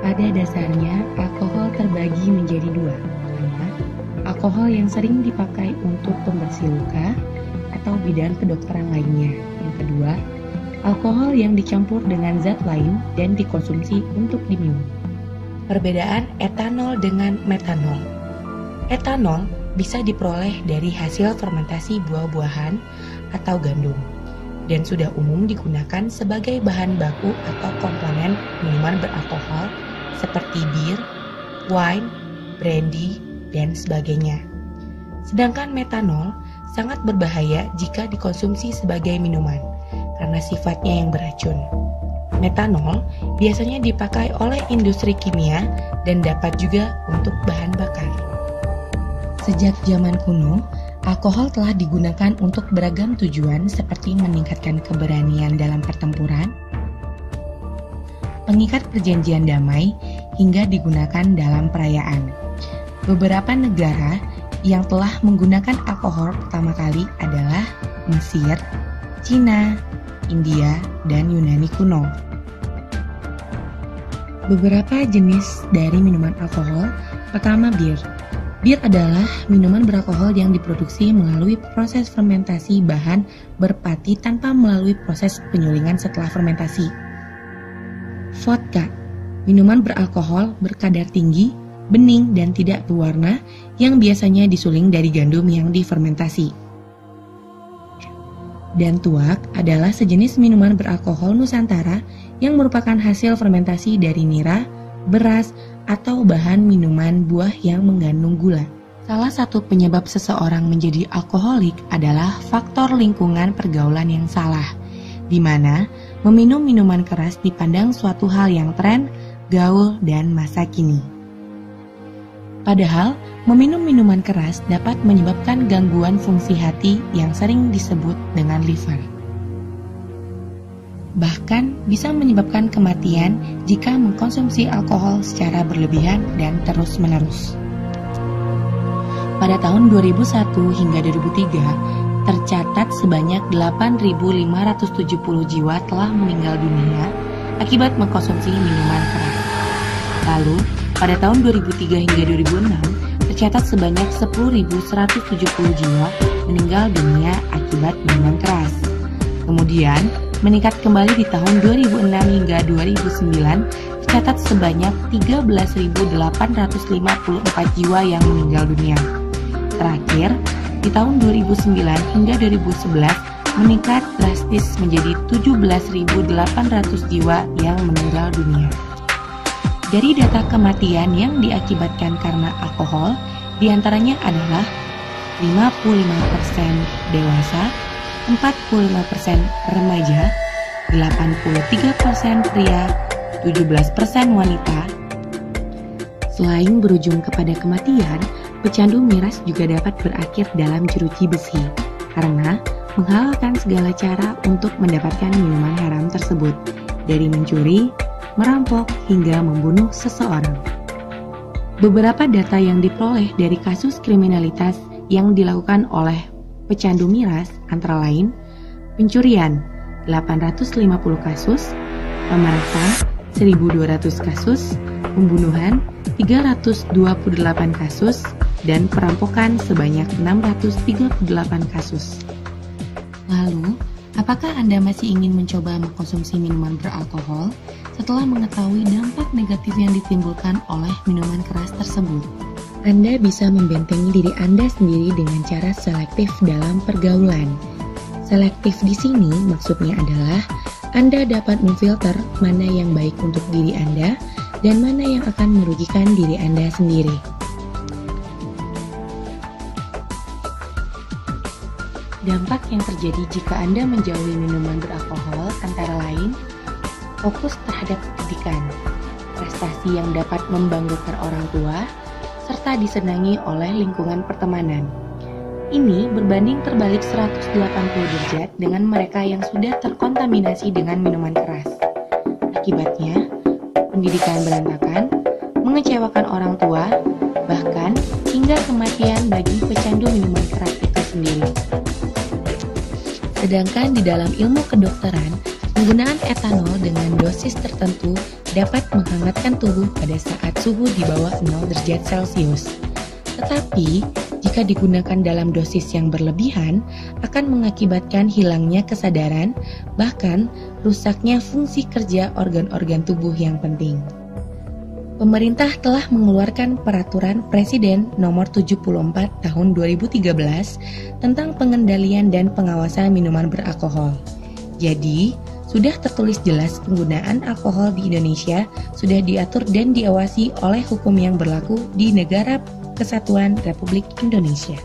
Pada dasarnya, alkohol terbagi menjadi dua. Pertama, alkohol yang sering dipakai untuk pembersih luka atau bidang kedokteran lainnya. Yang kedua, alkohol yang dicampur dengan zat lain dan dikonsumsi untuk diminum. Perbedaan etanol dengan metanol. Etanol bisa diperoleh dari hasil fermentasi buah-buahan atau gandum dan sudah umum digunakan sebagai bahan baku atau komponen minuman beralkohol seperti bir, wine, brandy, dan sebagainya. Sedangkan metanol sangat berbahaya jika dikonsumsi sebagai minuman karena sifatnya yang beracun. Metanol biasanya dipakai oleh industri kimia dan dapat juga untuk bahan bakar. Sejak zaman kuno, alkohol telah digunakan untuk beragam tujuan seperti meningkatkan keberanian dalam pertempuran, pengikat perjanjian damai, hingga digunakan dalam perayaan. Beberapa negara yang telah menggunakan alkohol pertama kali adalah Mesir, Cina, India, dan Yunani kuno. Beberapa jenis dari minuman alkohol. Pertama, bir. Bir adalah minuman beralkohol yang diproduksi melalui proses fermentasi bahan berpati tanpa melalui proses penyulingan setelah fermentasi. Vodka, minuman beralkohol berkadar tinggi, bening dan tidak berwarna yang biasanya disuling dari gandum yang difermentasi. Dan tuak adalah sejenis minuman beralkohol Nusantara yang merupakan hasil fermentasi dari nira, beras, atau bahan minuman buah yang mengandung gula. Salah satu penyebab seseorang menjadi alkoholik adalah faktor lingkungan pergaulan yang salah, di mana meminum minuman keras dipandang suatu hal yang tren, gaul, dan masa kini. Padahal, meminum minuman keras dapat menyebabkan gangguan fungsi hati yang sering disebut dengan liver. Bahkan bisa menyebabkan kematian jika mengkonsumsi alkohol secara berlebihan dan terus-menerus. Pada tahun 2001 hingga 2003, tercatat sebanyak 8.570 jiwa telah meninggal dunia akibat mengkonsumsi minuman keras. Lalu, pada tahun 2003 hingga 2006, tercatat sebanyak 10.170 jiwa meninggal dunia akibat minuman keras. Kemudian, meningkat kembali di tahun 2006 hingga 2009, tercatat sebanyak 13.854 jiwa yang meninggal dunia. Terakhir, di tahun 2009 hingga 2011, meningkat drastis menjadi 17.800 jiwa yang meninggal dunia. Dari data kematian yang diakibatkan karena alkohol, diantaranya adalah 55% dewasa, 45% remaja, 83% pria, 17% wanita. Selain berujung kepada kematian, pecandu miras juga dapat berakhir dalam jeruji besi karena menghalalkan segala cara untuk mendapatkan minuman haram tersebut, dari mencuri, merampok, hingga membunuh seseorang. Beberapa data yang diperoleh dari kasus kriminalitas yang dilakukan oleh pecandu miras antara lain pencurian 850 kasus, pemerasan 1.200 kasus, pembunuhan 328 kasus, dan perampokan sebanyak 638 kasus. Lalu, apakah Anda masih ingin mencoba mengkonsumsi minuman beralkohol setelah mengetahui dampak negatif yang ditimbulkan oleh minuman keras tersebut? Anda bisa membentengi diri Anda sendiri dengan cara selektif dalam pergaulan. Selektif di sini maksudnya adalah Anda dapat memfilter mana yang baik untuk diri Anda dan mana yang akan merugikan diri Anda sendiri. Dampak yang terjadi jika Anda menjauhi minuman beralkohol antara lain fokus terhadap pendidikan, prestasi yang dapat membanggakan orang tua, serta disenangi oleh lingkungan pertemanan. Ini berbanding terbalik 180 derajat dengan mereka yang sudah terkontaminasi dengan minuman keras. Akibatnya, pendidikan berantakan, mengecewakan orang tua, bahkan hingga kematian bagi pecandu minuman keras itu sendiri. Sedangkan di dalam ilmu kedokteran, Penggunaan etanol dengan dosis tertentu dapat menghangatkan tubuh pada saat suhu di bawah 0 derajat Celcius. Tetapi, jika digunakan dalam dosis yang berlebihan, akan mengakibatkan hilangnya kesadaran, bahkan rusaknya fungsi kerja organ-organ tubuh yang penting. Pemerintah telah mengeluarkan Peraturan Presiden Nomor 74 Tahun 2013 tentang pengendalian dan pengawasan minuman beralkohol. Jadi, sudah tertulis jelas penggunaan alkohol di Indonesia sudah diatur dan diawasi oleh hukum yang berlaku di Negara Kesatuan Republik Indonesia.